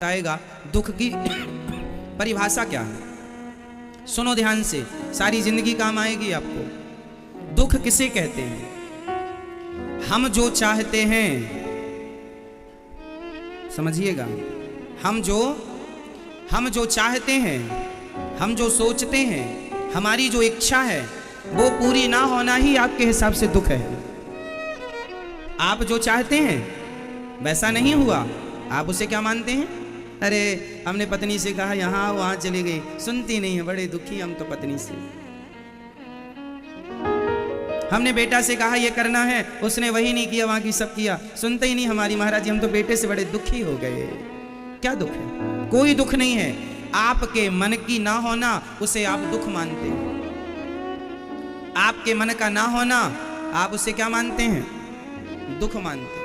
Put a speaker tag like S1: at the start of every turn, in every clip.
S1: आएगा दुख की परिभाषा क्या है। सुनो ध्यान से, सारी जिंदगी काम आएगी आपको। दुख किसे कहते हैं? हम जो चाहते हैं, समझिएगा, हम जो चाहते हैं, हम जो सोचते हैं, हमारी जो इच्छा है वो पूरी ना होना ही आपके हिसाब से दुख है। आप जो चाहते हैं वैसा नहीं हुआ, आप उसे क्या मानते हैं? अरे हमने पत्नी से कहा यहाँ वहां चली गई, सुनती नहीं है, बड़े दुखी हम तो पत्नी से। हमने बेटा से कहा ये करना है, उसने वही नहीं किया, वहां की सब किया, सुनते ही नहीं हमारी महाराज जी, हम तो बेटे से बड़े दुखी हो गए। क्या दुख है? कोई दुख नहीं है। आपके मन की ना होना उसे आप दुख मानते हैं। आपके मन का ना होना आप उसे क्या मानते हैं? दुख मानते हैं।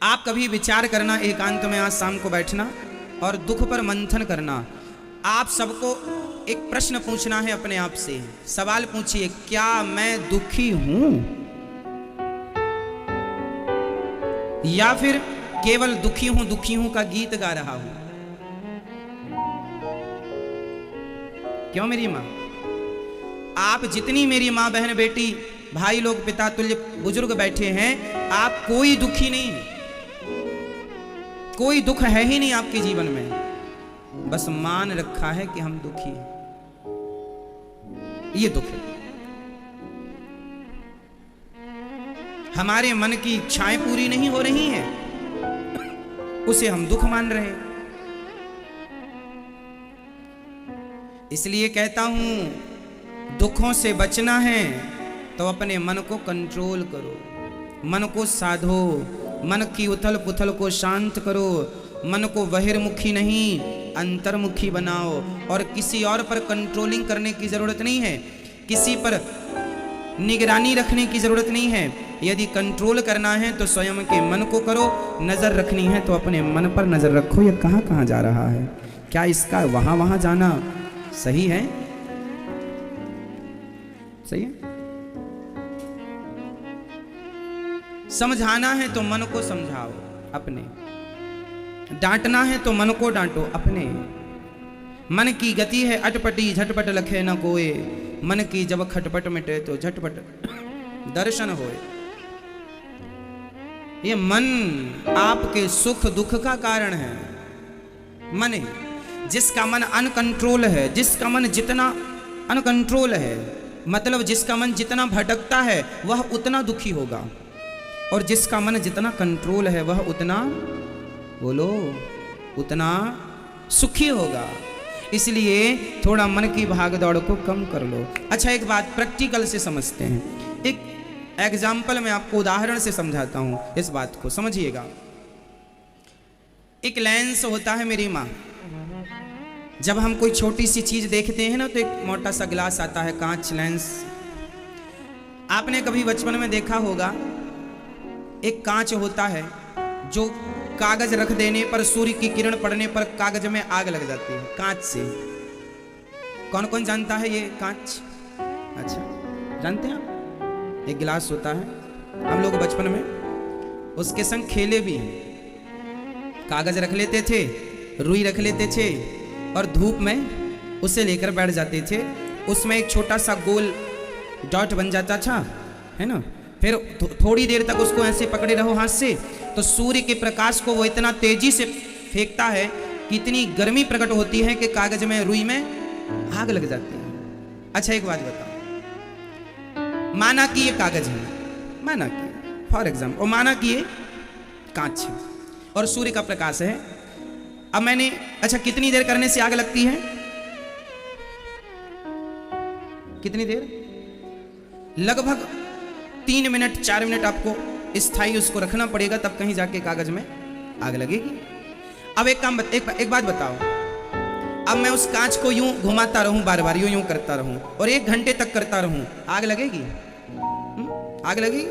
S1: आप कभी विचार करना, एकांत में आज शाम को बैठना और दुख पर मंथन करना। आप सबको एक प्रश्न पूछना है अपने आप से। सवाल पूछिए, क्या मैं दुखी हूं या फिर केवल दुखी हूं का गीत गा रहा हूं? क्यों मेरी मां? आप जितनी मेरी मां, बहन, बेटी, भाई लोग, पिता तुल्य बुजुर्ग बैठे हैं, आप कोई दुखी नहीं है। कोई दुख है ही नहीं आपके जीवन में, बस मान रखा है कि हम दुखी हैं। ये दुख है। हमारे मन की इच्छाएं पूरी नहीं हो रही हैं, उसे हम दुख मान रहे हैं। इसलिए कहता हूं, दुखों से बचना है तो अपने मन को कंट्रोल करो, मन को साधो, मन की उथल पुथल को शांत करो, मन को बहिर्मुखी नहीं अंतर्मुखी बनाओ। और किसी और पर कंट्रोलिंग करने की जरूरत नहीं है, किसी पर निगरानी रखने की जरूरत नहीं है। यदि कंट्रोल करना है तो स्वयं के मन को करो, नजर रखनी है तो अपने मन पर नजर रखो। ये कहां कहां जा रहा है, क्या इसका वहां वहां जाना सही है? सही है? समझाना है तो मन को समझाओ अपने, डांटना है तो मन को डांटो अपने। मन की गति है अटपटी, झटपट लखे न कोए, मन की जब खटपट मिटे तो झटपट दर्शन होए। ये मन आपके सुख दुख का कारण है। मन है, जिसका मन अनकंट्रोल है, जिसका मन जितना अनकंट्रोल है, मतलब जिसका मन जितना भटकता है वह उतना दुखी होगा, और जिसका मन जितना कंट्रोल है वह उतना, बोलो, उतना सुखी होगा। इसलिए थोड़ा मन की भागदौड़ को कम कर लो। अच्छा, एक बात प्रैक्टिकल से समझते हैं। एक एग्जाम्पल में आपको उदाहरण से समझाता हूं, इस बात को समझिएगा। एक लेंस होता है मेरी माँ, जब हम कोई छोटी सी चीज देखते हैं ना तो एक मोटा सा गिलास आता है, कांच लेंस। आपने कभी बचपन में देखा होगा, एक कांच होता है जो कागज रख देने पर, सूर्य की किरण पड़ने पर कागज में आग लग जाती है, कांच से। कौन कौन जानता है ये कांच? अच्छा, जानते हैं आप? एक गिलास होता है, हम लोग बचपन में उसके संग खेले भी हैं। कागज रख लेते थे, रुई रख लेते थे और धूप में उसे लेकर बैठ जाते थे। उसमें एक छोटा सा गोल डॉट बन जाता था, है ना? फिर थोड़ी देर तक उसको ऐसे पकड़े रहो हाथ से, तो सूर्य के प्रकाश को वो इतना तेजी से फेंकता है कि इतनी गर्मी प्रकट होती है कि कागज में, रुई में आग लग जाती है। अच्छा, एक बात बताओ, माना कि ये कागज है, माना कि फॉर एग्जाम्पल, और माना कि ये कांच है और सूर्य का प्रकाश है। अब मैंने, अच्छा, कितनी देर करने से आग लगती है? कितनी देर? लगभग 3 मिनट 4 मिनट आपको स्थायी उसको रखना पड़ेगा, तब कहीं जाके कागज में आग लगेगी। अब एक बात बताओ, अब मैं उस कांच को यूं घुमाता रहूं, बार बार यूं करता रहूं और 1 घंटे तक करता रहूं, आग लगेगी? आग लगेगी?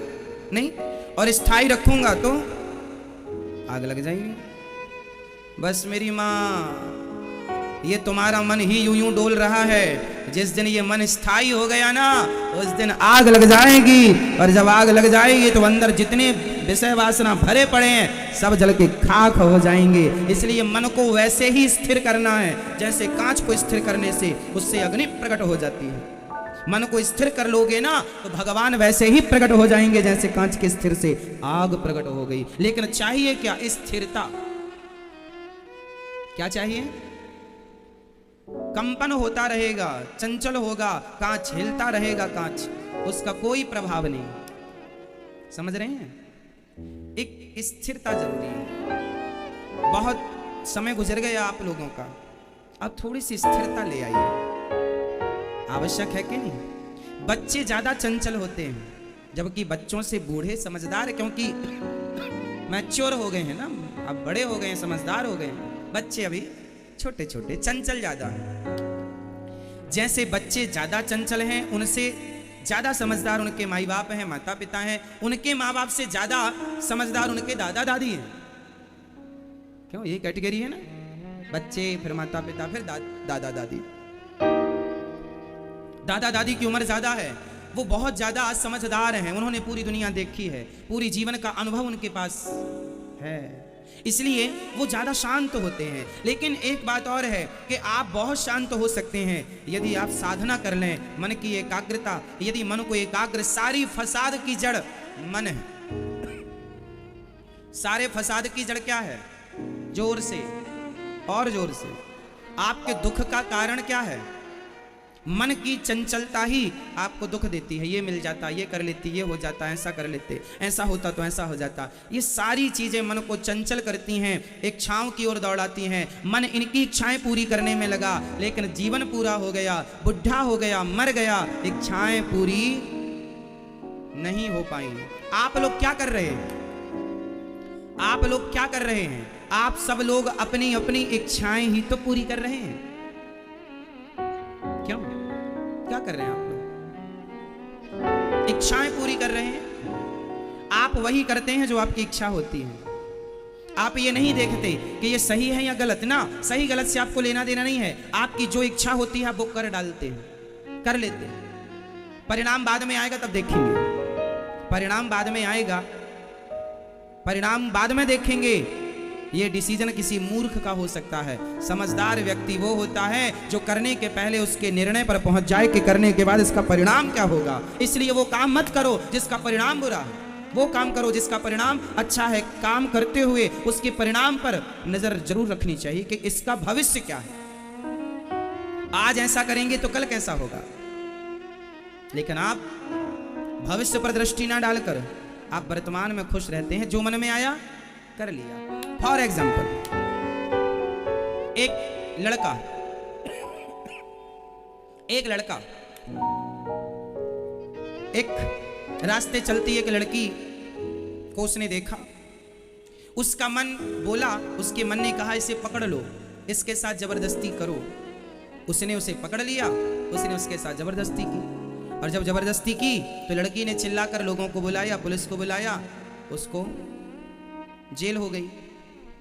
S1: नहीं। और स्थायी रखूंगा तो आग लग जाएगी। बस मेरी माँ, ये तुम्हारा मन ही यूं यूं डोल रहा है। जिस दिन ये मन स्थायी हो गया ना, उस दिन आग लग जाएगी, और जब आग लग जाएगी तो अंदर जितने विषय वासना भरे पड़े हैं, सब जल के खाक हो जाएंगे। इसलिए मन को वैसे ही स्थिर करना है जैसे कांच को स्थिर करने से उससे अग्नि प्रकट हो जाती है। मन को स्थिर कर लोगे ना तो भगवान वैसे ही प्रकट हो जाएंगे जैसे कांच के स्थिर से आग प्रकट हो गई। लेकिन चाहिए क्या? स्थिरता। क्या चाहिए? कंपन होता रहेगा, चंचल होगा, कांच हिलता रहेगा, कांच उसका कोई प्रभाव नहीं। समझ रहे हैं? एक स्थिरता जरूरी है। बहुत समय गुजर गया आप लोगों का, अब थोड़ी सी स्थिरता ले आइए। आवश्यक है कि नहीं? बच्चे ज्यादा चंचल होते हैं, जबकि बच्चों से बूढ़े समझदार, क्योंकि मैच्योर हो गए हैं ना, अब बड़े हो गए हैं, समझदार हो गए हैं। बच्चे अभी छोटे छोटे, चंचल ज्यादा हैं। जैसे बच्चे ज्यादा चंचल हैं, उनसे ज्यादा समझदार उनके माई बाप हैं, माता पिता हैं। उनके माँ बाप से ज्यादा समझदार उनके दादा दादी हैं। क्यों? ये कैटेगरी है ना, बच्चे, फिर माता पिता, फिर दादा दादी। दादा दादी की उम्र ज्यादा है, वो बहुत ज्यादा समझदार हैं, उन्होंने पूरी दुनिया देखी है, पूरी जीवन का अनुभव उनके पास है, इसलिए वो ज्यादा शांत होते हैं। लेकिन एक बात और है कि आप बहुत शांत हो सकते हैं यदि आप साधना कर लें, मन की एकाग्रता, यदि मन को एकाग्र, सारी फसाद की जड़ मन है। सारे फसाद की जड़ क्या है? जोर से और जोर से, आपके दुख का कारण क्या है? मन की चंचलता ही आपको दुख देती है। ये मिल जाता, ये कर लेती, ये हो जाता, ऐसा कर लेते, ऐसा होता तो ऐसा हो जाता। ये सारी चीजें मन को चंचल करती हैं, इच्छाओं की ओर दौड़ाती हैं। मन इनकी इच्छाएं पूरी करने में लगा, लेकिन जीवन पूरा हो गया, बुढ़ा हो गया, मर गया, इच्छाएं पूरी नहीं हो पाई। आप लोग क्या कर रहे हैं? आप लोग क्या कर रहे हैं? आप सब लोग अपनी अपनी इच्छाएं ही तो पूरी कर रहे हैं। क्यों? क्या कर रहे हैं आप लोग? इच्छाएं पूरी कर रहे हैं। आप वही करते हैं जो आपकी इच्छा होती है। आप ये नहीं देखते कि ये सही है या गलत ना, सही गलत से आपको लेना देना नहीं है। आपकी जो इच्छा होती है आप वो कर डालते हैं, कर लेते हैं। परिणाम बाद में आएगा, तब देखेंगे। परिणाम बाद में आएगा, परिणाम बाद में देखेंगे। ये डिसीजन किसी मूर्ख का हो सकता है। समझदार व्यक्ति वो होता है जो करने के पहले उसके निर्णय पर पहुंच जाए कि करने के बाद इसका परिणाम क्या होगा। इसलिए वो काम मत करो जिसका परिणाम बुरा है, वो काम करो जिसका परिणाम अच्छा है। काम करते हुए उसके परिणाम पर नजर जरूर रखनी चाहिए कि इसका भविष्य क्या है। आज ऐसा करेंगे तो कल कैसा होगा। लेकिन आप भविष्य पर दृष्टि ना डालकर आप वर्तमान में खुश रहते हैं। जो मन में आया कर लिया। फॉर एग्जाम्पल, एक लड़का एक रास्ते चलती एक लड़की को उसने देखा, उसका मन बोला, उसके मन ने कहा इसे पकड़ लो, इसके साथ जबरदस्ती करो। उसने उसे पकड़ लिया, उसने उसके साथ जबरदस्ती की, और जब जबरदस्ती की तो लड़की ने चिल्लाकर लोगों को बुलाया, पुलिस को बुलाया, उसको जेल हो गई,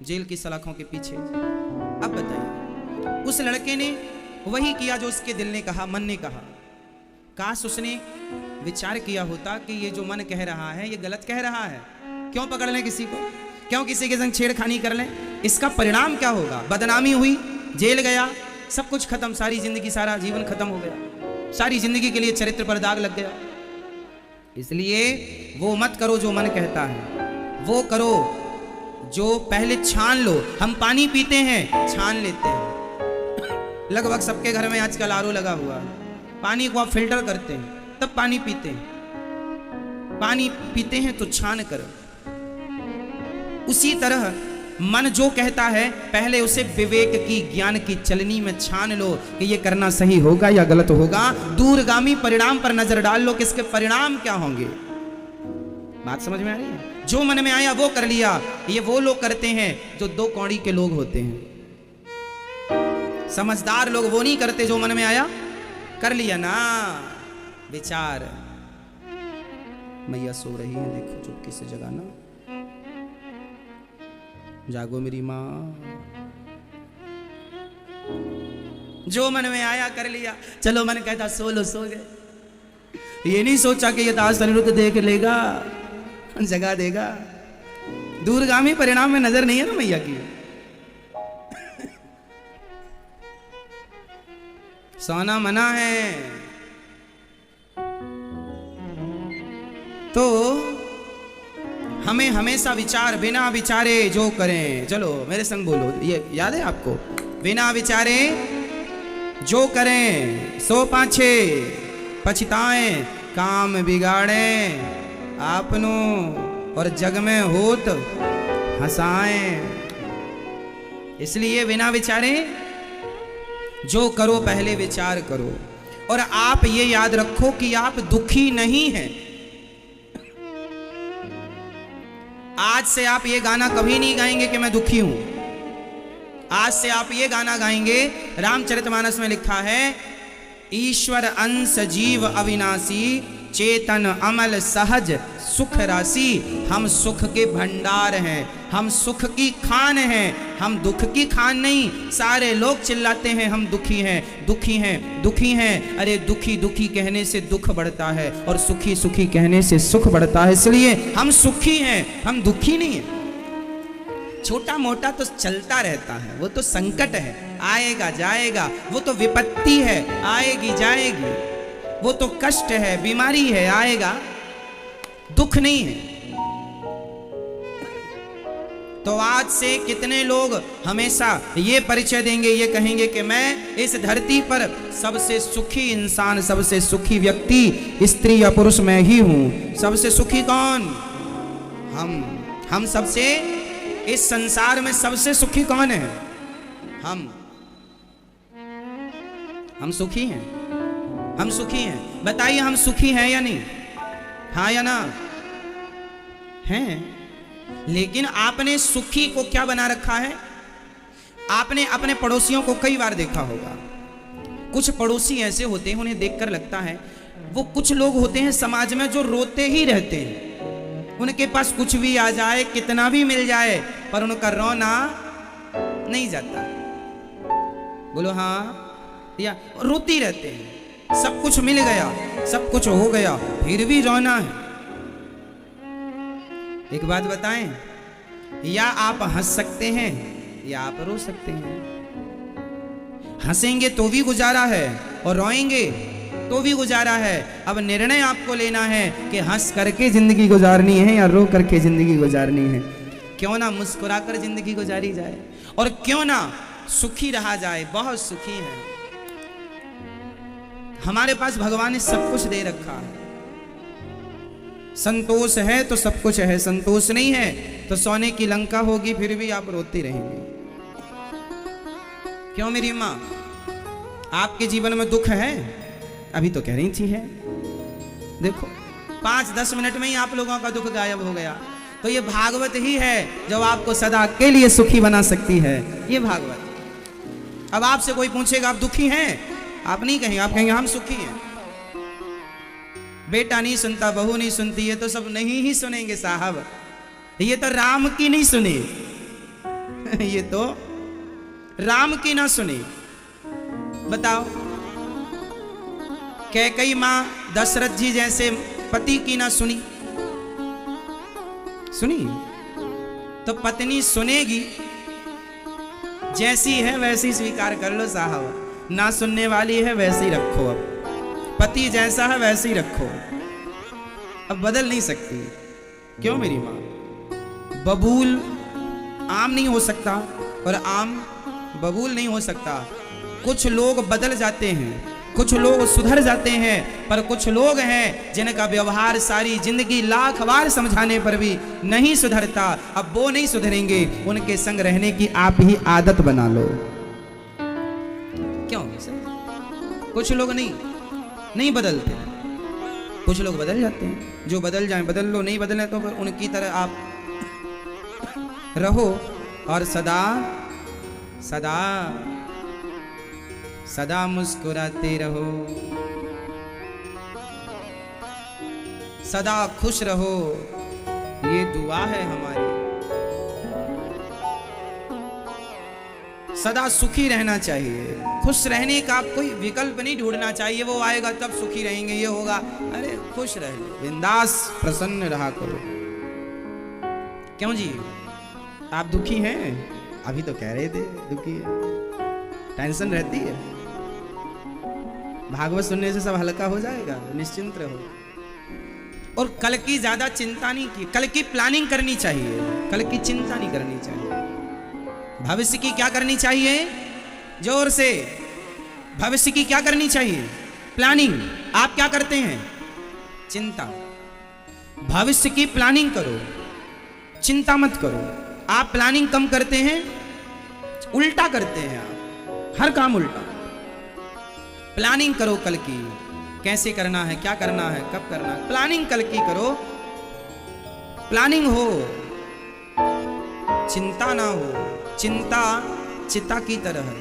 S1: जेल की सलाखों के पीछे। अब बताइए, उस लड़के ने वही किया जो उसके दिल ने कहा, मन ने कहा। काश उसने विचार किया होता कि ये जो मन कह रहा है ये गलत कह रहा है, क्यों पकड़ लें किसी को, क्यों किसी के संग छेड़खानी कर लें, इसका परिणाम क्या होगा। बदनामी हुई, जेल गया, सब कुछ खत्म, सारी जिंदगी, सारा जीवन खत्म हो गया, सारी जिंदगी के लिए चरित्र पर दाग लग गया। इसलिए वो मत करो जो मन कहता है, वो करो जो पहले छान लो। हम पानी पीते हैं, छान लेते हैं। लगभग सबके घर में आजकल आरओ लगा हुआ है। पानी को आप फिल्टर करते हैं तब पानी पीते हैं। पानी पीते हैं तो छान कर। उसी तरह मन जो कहता है पहले उसे विवेक की, ज्ञान की चलनी में छान लो कि ये करना सही होगा या गलत होगा। दूरगामी परिणाम पर नजर डाल लो कि इसके परिणाम क्या होंगे। बात समझ में आ रही है? जो मन में आया वो कर लिया। ये वो लोग करते हैं जो दो कौड़ी के लोग होते हैं। समझदार लोग वो नहीं करते, जो मन में आया कर लिया ना। विचार, मैया सो रही है, देखो चुपके से जगाना, जागो मेरी माँ। जो मन में आया कर लिया। चलो मन कहता सो लो, सो गए। ये नहीं सोचा कि ये दास अनिरुद्ध देख लेगा, जगा देगा। दूरगामी परिणाम में नजर नहीं है ना मैया की। सोना मना है तो हमें हमेशा विचार, बिना विचारे जो करें, चलो मेरे संग बोलो, ये याद है आपको? बिना विचारे जो करें सो पाछे पछताएं, काम बिगाड़ें आपनो और जग में होत हंसाएं। इसलिए बिना विचारे जो करो पहले विचार करो। और आप ये याद रखो कि आप दुखी नहीं हैं। आज से आप ये गाना कभी नहीं गाएंगे कि मैं दुखी हूं। आज से आप ये गाना गाएंगे, रामचरितमानस में लिखा है, ईश्वर अंश जीव अविनाशी, चेतन अमल सहज सुख राशि। हम सुख के भंडार हैं, हम सुख की खान हैं, हम दुख की खान नहीं। सारे लोग चिल्लाते हैं हम दुखी हैं, दुखी हैं, दुखी हैं। अरे दुखी दुखी कहने से दुख बढ़ता है और सुखी सुखी कहने से सुख बढ़ता है। इसलिए हम सुखी हैं, हम दुखी नहीं हैं। छोटा मोटा तो चलता रहता है, वो तो संकट है, आएगा जाएगा। वो तो विपत्ति है, आएगी जाएगी। वो तो कष्ट है, बीमारी है, आएगा, दुख नहीं है। तो आज से कितने लोग हमेशा ये परिचय देंगे, ये कहेंगे कि मैं इस धरती पर सबसे सुखी इंसान, सबसे सुखी व्यक्ति स्त्री या पुरुष मैं ही हूं। सबसे सुखी कौन? हम सबसे, इस संसार में सबसे सुखी कौन है? हम सुखी हैं, हम सुखी हैं। बताइए हम सुखी हैं या नहीं? हाँ या ना? हैं। लेकिन आपने सुखी को क्या बना रखा है? आपने अपने पड़ोसियों को कई बार देखा होगा। कुछ पड़ोसी ऐसे होते हैं, उन्हें देखकर लगता है, वो कुछ लोग होते हैं समाज में जो रोते ही रहते हैं। उनके पास कुछ भी आ जाए, कितना भी मिल जाए, पर उनका रोना नहीं जाता। बोलो हाँ या? रोती रहते हैं। सब कुछ मिल गया, सब कुछ हो गया, फिर भी रोना है। एक बात बताएं, या आप हंस सकते हैं या आप रो सकते हैं। हंसेंगे तो भी गुजारा है और रोएंगे तो भी गुजारा है। अब निर्णय आपको लेना है कि हंस करके जिंदगी गुजारनी है या रो करके जिंदगी गुजारनी है। क्यों ना मुस्कुराकर जिंदगी गुजारी जाए और क्यों ना सुखी रहा जाए। बहुत सुखी है, हमारे पास भगवान ने सब कुछ दे रखा है। संतोष है तो सब कुछ है, संतोष नहीं है तो सोने की लंका होगी, फिर भी आप रोती रहेंगे। क्यों मेरी माँ, आपके जीवन में दुख है? अभी तो कह रही थी है। देखो 5-10 मिनट में ही आप लोगों का दुख गायब हो गया। तो ये भागवत ही है जो आपको सदा के लिए सुखी बना सकती है। ये भागवत। अब आपसे कोई पूछेगा आप दुखी हैं, आप नहीं कहेंगे, आप कहेंगे हम सुखी हैं। बेटा नहीं सुनता, बहू नहीं सुनती, ये तो सब नहीं ही सुनेंगे साहब। ये तो राम की नहीं सुनी, ये तो राम की ना सुनी। बताओ, कैकई मां दशरथ जी जैसे पति की ना सुनी? सुनी? तो पत्नी सुनेगी, जैसी है वैसी स्वीकार कर लो साहब। ना सुनने वाली है वैसे ही रखो। अब पति जैसा है वैसे ही रखो, अब बदल नहीं सकती। क्यों मेरी मां? बबूल आम नहीं हो सकता और आम बबूल नहीं हो सकता। कुछ लोग बदल जाते हैं, कुछ लोग सुधर जाते हैं, पर कुछ लोग हैं जिनका व्यवहार सारी जिंदगी लाख बार समझाने पर भी नहीं सुधरता। अब वो नहीं सुधरेंगे, उनके संग रहने की आप ही आदत बना लो। क्यों? कुछ लोग नहीं बदलते, कुछ लोग बदल जाते हैं। जो बदल जाएं बदल लो, नहीं बदले तो फिर उनकी तरह आप रहो और सदा सदा सदा मुस्कुराते रहो, सदा खुश रहो। ये दुआ है हमारी। सदा सुखी रहना चाहिए। खुश रहने का कोई विकल्प नहीं ढूंढना चाहिए, वो आएगा तब सुखी रहेंगे, ये होगा। अरे खुश रहे, बिंदास प्रसन्न रहा करो। क्यों जी, आप दुखी हैं? अभी तो कह रहे थे दुखी है, टेंशन रहती है। भागवत सुनने से सब हल्का हो जाएगा, निश्चिंत रहो। और कल की ज्यादा चिंता नहीं की, कल की प्लानिंग करनी चाहिए, कल की चिंता नहीं करनी चाहिए। भविष्य की क्या करनी चाहिए? जोर से, भविष्य की क्या करनी चाहिए? प्लानिंग। आप क्या करते हैं? चिंता। भविष्य की प्लानिंग करो, चिंता मत करो। आप प्लानिंग कम करते हैं, उल्टा करते हैं, आप हर काम उल्टा। प्लानिंग करो कल की, कैसे करना है, क्या करना है, कब करना है, प्लानिंग कल की करो। प्लानिंग हो, चिंता ना हो। चिंता चिता की तरह है।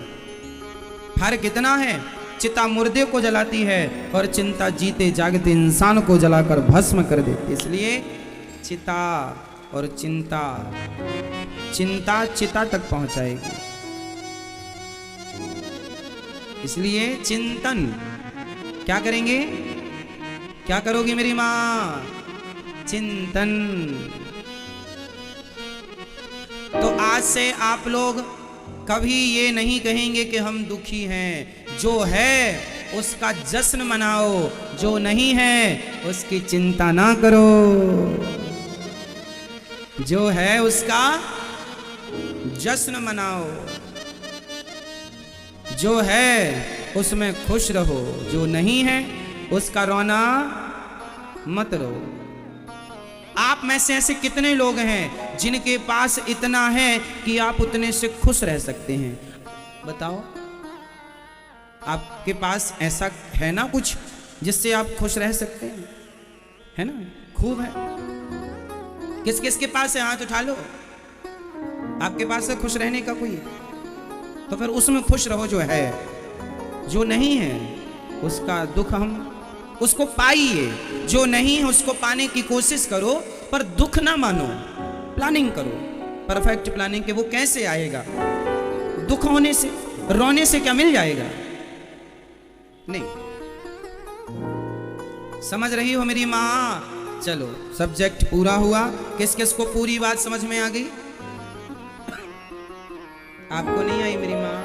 S1: फर्क कितना है? चिता मुर्दे को जलाती है और चिंता जीते जागते इंसान को जलाकर भस्म कर देती। इसलिए चिता और चिंता, चिंता चिता तक पहुंचाएगी। इसलिए चिंतन क्या करेंगे? क्या करोगी मेरी मां? चिंतन। तो आज से आप लोग कभी ये नहीं कहेंगे कि हम दुखी हैं। जो है उसका जश्न मनाओ, जो नहीं है उसकी चिंता ना करो। जो है उसका जश्न मनाओ, जो है उसमें खुश रहो, जो नहीं है उसका रोना मत रो। आप में से ऐसे कितने लोग हैं जिनके पास इतना है कि आप उतने से खुश रह सकते हैं? बताओ, आपके पास ऐसा है ना कुछ जिससे आप खुश रह सकते हैं? है ना? खूब है। किस किस के पास है? हाथ उठा लो। आपके पास है खुश रहने का कोई? तो फिर उसमें खुश रहो जो है। जो नहीं है उसका दुख हम उसको पाइए, जो नहीं है उसको पाने की कोशिश करो, पर दुख ना मानो। प्लानिंग करो, परफेक्ट प्लानिंग के। वो कैसे आएगा? दुख होने से, रोने से क्या मिल जाएगा? नहीं। समझ रही हो मेरी मां? चलो, सब्जेक्ट पूरा हुआ। किस किस को पूरी बात समझ में आ गई? आपको नहीं आई मेरी मां?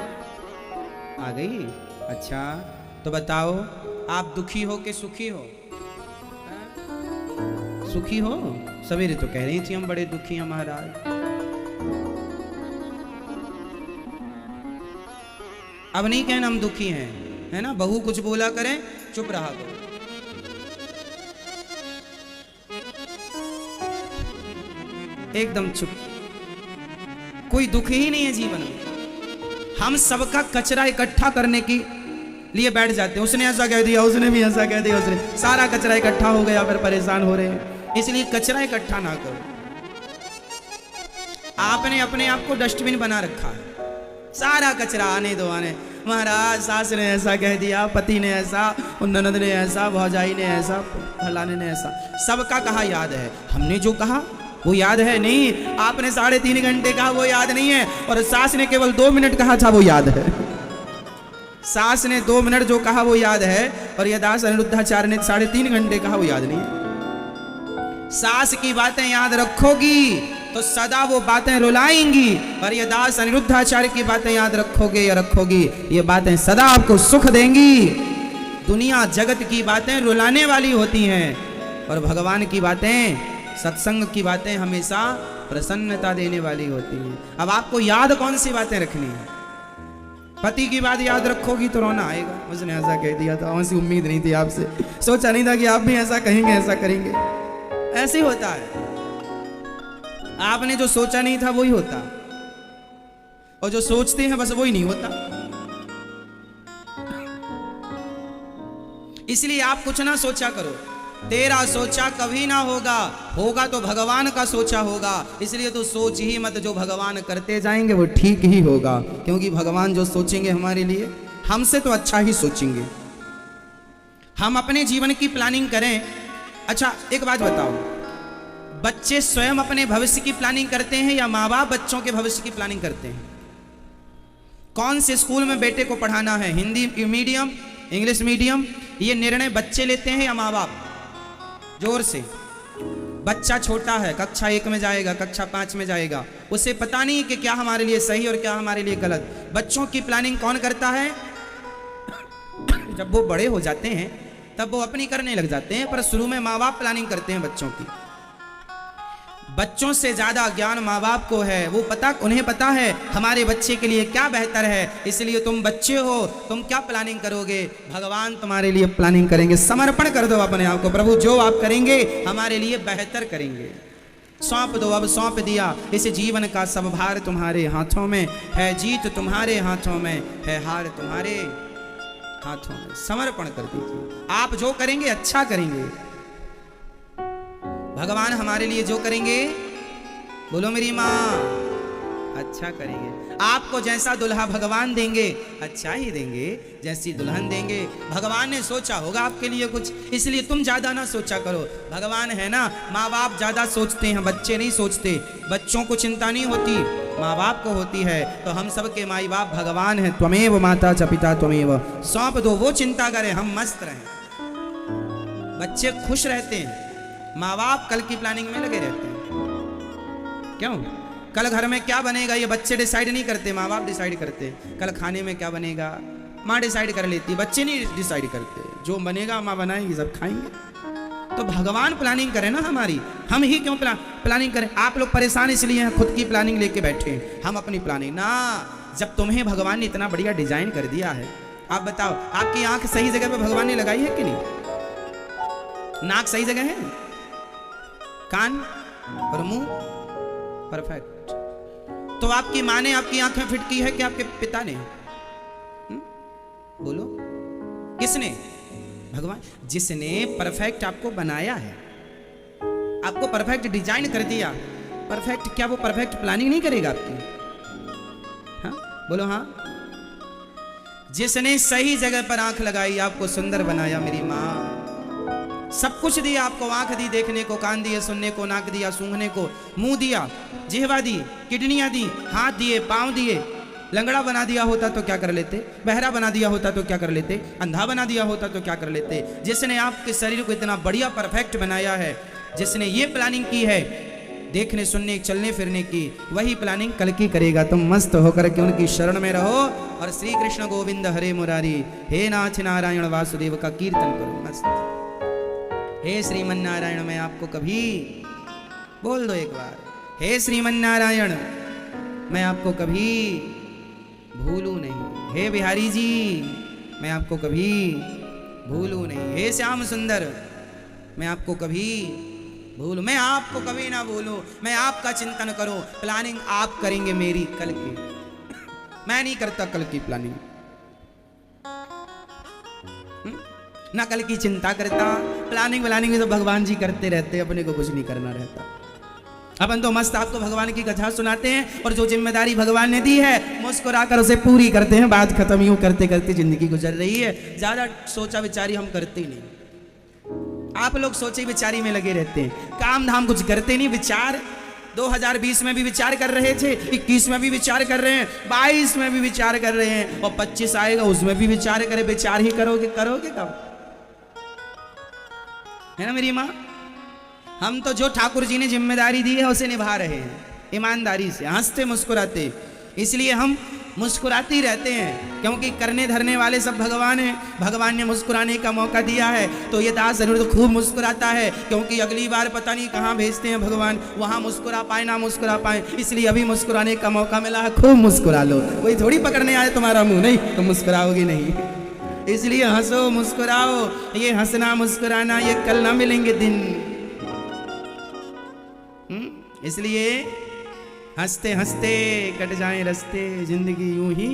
S1: आ गई? अच्छा, तो बताओ, आप दुखी हो कि सुखी हो? सुखी हो? सवेरे तो कह रही थी हम बड़े दुखी हैं महाराज। अब नहीं कहना हम दुखी हैं, है ना? बहू कुछ बोला करें, चुप रहा करो। एकदम चुप। कोई दुख ही नहीं है जीवन में। हम सबका कचरा इकट्ठा करने की लिए बैठ जाते हैं। उसने ऐसा कह दिया, उसने भी ऐसा कह दिया, उसने सारा कचरा इकट्ठा हो गया, फिर परेशान हो रहे हैं। इसलिए कचरा इकट्ठा ना करो। आपने अपने आप को डस्टबिन बना रखा है। सारा कचरा आने दो, आने। महाराज सास ने ऐसा कह दिया, पति ने ऐसा, ननद ने ऐसा, भौजाई ने ऐसा, फलाने ने ऐसा। सबका कहा याद है। हमने जो कहा वो याद है नहीं। आपने 3.5 घंटे कहा वो याद नहीं है, और सास ने केवल 2 मिनट कहा था वो याद है। सास ने 2 मिनट जो कहा वो याद है, और यदास अनिरुद्धाचार्य ने 3.5 घंटे कहा वो याद नहीं है। सास की बातें याद रखोगी तो सदा वो बातें रुलाएंगी, और यदास अनिरुद्धाचार्य की बातें याद रखोगे या रखोगी, ये बातें सदा आपको सुख देंगी। दुनिया जगत की बातें रुलाने वाली होती हैं, और भगवान की बातें, सत्संग की बातें हमेशा प्रसन्नता देने वाली होती हैं। अब आपको याद कौन सी बातें रखनी है? पति की बात याद रखोगी तो रोना आएगा, उसने ऐसा कह दिया था, ऐसी उम्मीद नहीं थी आपसे, सोचा नहीं था कि आप भी ऐसा कहेंगे, ऐसा करेंगे। ऐसे ही होता है। आपने जो सोचा नहीं था वही होता, और जो सोचते हैं बस वही नहीं होता। इसलिए आप कुछ ना सोचा करो। तेरा सोचा कभी ना होगा, होगा तो भगवान का सोचा होगा। इसलिए तो सोच ही मत, जो भगवान करते जाएंगे वो ठीक ही होगा। क्योंकि भगवान जो सोचेंगे हमारे लिए, हमसे तो अच्छा ही सोचेंगे। हम अपने जीवन की प्लानिंग करें। अच्छा, एक बात बताओ, बच्चे स्वयं अपने भविष्य की प्लानिंग करते हैं या माँ बाप बच्चों के भविष्य की प्लानिंग करते हैं? कौन से स्कूल में बेटे को पढ़ाना है, हिंदी मीडियम, इंग्लिश मीडियम, ये निर्णय बच्चे लेते हैं या माँ बाप? जोर से। बच्चा छोटा है, कक्षा 1 में जाएगा, कक्षा 5 में जाएगा, उसे पता नहीं कि क्या हमारे लिए सही और क्या हमारे लिए गलत। बच्चों की प्लानिंग कौन करता है? जब वो बड़े हो जाते हैं तब वो अपनी करने लग जाते हैं, पर शुरू में माँ बाप प्लानिंग करते हैं बच्चों की। बच्चों से ज्यादा ज्ञान माँ बाप को है, वो उन्हें पता है हमारे बच्चे के लिए क्या बेहतर है। इसलिए तुम बच्चे हो, तुम क्या प्लानिंग करोगे? भगवान तुम्हारे लिए प्लानिंग करेंगे। समर्पण कर दो अपने आप को, प्रभु जो आप करेंगे हमारे लिए बेहतर करेंगे। सौंप दो, अब सौंप दिया। इस जीवन का सब भार तुम्हारे हाथों में है, जीत तुम्हारे हाथों में है, हार तुम्हारे हाथों में। समर्पण कर दीजिए। आप जो करेंगे अच्छा करेंगे, भगवान हमारे लिए जो करेंगे, बोलो मेरी माँ, अच्छा करेंगे। आपको जैसा दुल्हा भगवान देंगे अच्छा ही देंगे, जैसी दुल्हन देंगे। भगवान ने सोचा होगा आपके लिए कुछ, इसलिए तुम ज्यादा ना सोचा करो। भगवान है ना, माँ बाप ज्यादा सोचते हैं, बच्चे नहीं सोचते। बच्चों को चिंता नहीं होती, माँ बाप को होती है। तो हम सबके माई बाप भगवान हैं। त्वमेव माता च पिता त्वमेव। सौंप दो, वो चिंता करें, हम मस्त रहें। बच्चे खुश रहते हैं, माँ बाप कल की प्लानिंग में लगे रहते हैं। क्यों? कल घर में क्या बनेगा ये बच्चे डिसाइड नहीं करते, माँ बाप डिसाइड करते। कल खाने में क्या बनेगा माँ डिसाइड कर लेती, बच्चे नहीं डिसाइड करते। जो बनेगा माँ बनाएगी, सब खाएंगे। तो भगवान प्लानिंग करे ना हमारी, हम ही क्यों प्लानिंग करें? आप लोग परेशान इसलिए हैं, खुद की प्लानिंग लेके बैठे हैं, हम अपनी प्लानिंग ना। जब तुम्हें भगवान ने इतना बढ़िया डिजाइन कर दिया है, आप बताओ आपकी आंख सही जगह पे भगवान ने लगाई है कि नहीं? नाक सही जगह है, कान और मुंह परफेक्ट। तो आपकी माँ ने आपकी आंखें फिट की है कि आपके पिता ने? बोलो किसने? भगवान। जिसने परफेक्ट आपको बनाया है, आपको परफेक्ट डिजाइन कर दिया, परफेक्ट, क्या वो परफेक्ट प्लानिंग नहीं करेगा आपकी? हाँ बोलो हाँ। जिसने सही जगह पर आंख लगाई, आपको सुंदर बनाया मेरी माँ, सब कुछ दिया आपको। आंख दी देखने को, कान दिए सुनने को, नाक दिया सूंघने को, मुंह दिया, जिह्वा दी, किडनियां दी, हाथ दिए, पांव दिए। लंगड़ा बना दिया होता तो क्या कर लेते? बहरा बना दिया होता तो क्या कर लेते? अंधा बना दिया होता तो क्या कर लेते? जिसने आपके शरीर को इतना बढ़िया परफेक्ट बनाया है, जिसने ये प्लानिंग की है देखने सुनने चलने फिरने की, वही प्लानिंग कल की करेगा। तुम मस्त होकर के उनकी शरण में रहो और श्री कृष्ण गोविंद हरे मुरारी, हे नाथ नारायण वासुदेव का कीर्तन करो। मस्त। हे श्रीमन नारायण, मैं आपको कभी, बोल दो एक बार, हे श्रीमन नारायण, मैं आपको कभी भूलू नहीं। हे बिहारी जी, मैं आपको कभी भूलू नहीं। हे श्याम सुंदर, मैं आपको कभी भूलू, मैं आपको कभी ना भूलू। मैं आपका चिंतन करूं, प्लानिंग आप करेंगे मेरी कल की। मैं नहीं करता कल की प्लानिंग, ना कल की चिंता करता। प्लानिंग व्लानिंग तो भगवान जी करते रहते, अपने को कुछ नहीं करना रहता। अपन तो मस्त आपको भगवान की कथा सुनाते हैं और जो जिम्मेदारी भगवान ने दी है मुस्कुराकर उसे पूरी करते हैं। बात खत्म, यूं करते करते जिंदगी गुजर रही है। ज्यादा सोचा विचारी हम करते ही नहीं। आप लोग सोचे विचारी में लगे रहते हैं, काम धाम कुछ करते नहीं। विचार 2020 में भी विचार कर रहे थे, 21 में भी विचार कर रहे हैं, 22 में भी विचार कर रहे हैं, और 25 आएगा उसमें भी विचार करे। विचार ही करोगे, करोगे कब? है ना मेरी माँ? हम तो जो ठाकुर जी ने जिम्मेदारी दी है उसे निभा रहे हैं ईमानदारी से, हंसते मुस्कुराते। इसलिए हम मुस्कुराते ही रहते हैं, क्योंकि करने धरने वाले सब भगवान हैं। भगवान ने मुस्कुराने का मौका दिया है तो ये दास जरूर तो खूब मुस्कुराता है, क्योंकि अगली बार पता नहीं कहाँ भेजते हैं भगवान, वहाँ मुस्कुरा पाए ना मुस्कुरा पाए। इसलिए अभी मुस्कुराने का मौका मिला है, खूब मुस्कुरा लो। कोई थोड़ी पकड़ने आए तुम्हारा मुंह, नहीं तो मुस्कुराओगे नहीं। इसलिए हंसो मुस्कुराओ, ये हंसना मुस्कुराना ये कल ना मिलेंगे दिन। इसलिए हंसते हंसते कट जाए रस्ते, जिंदगी यूं ही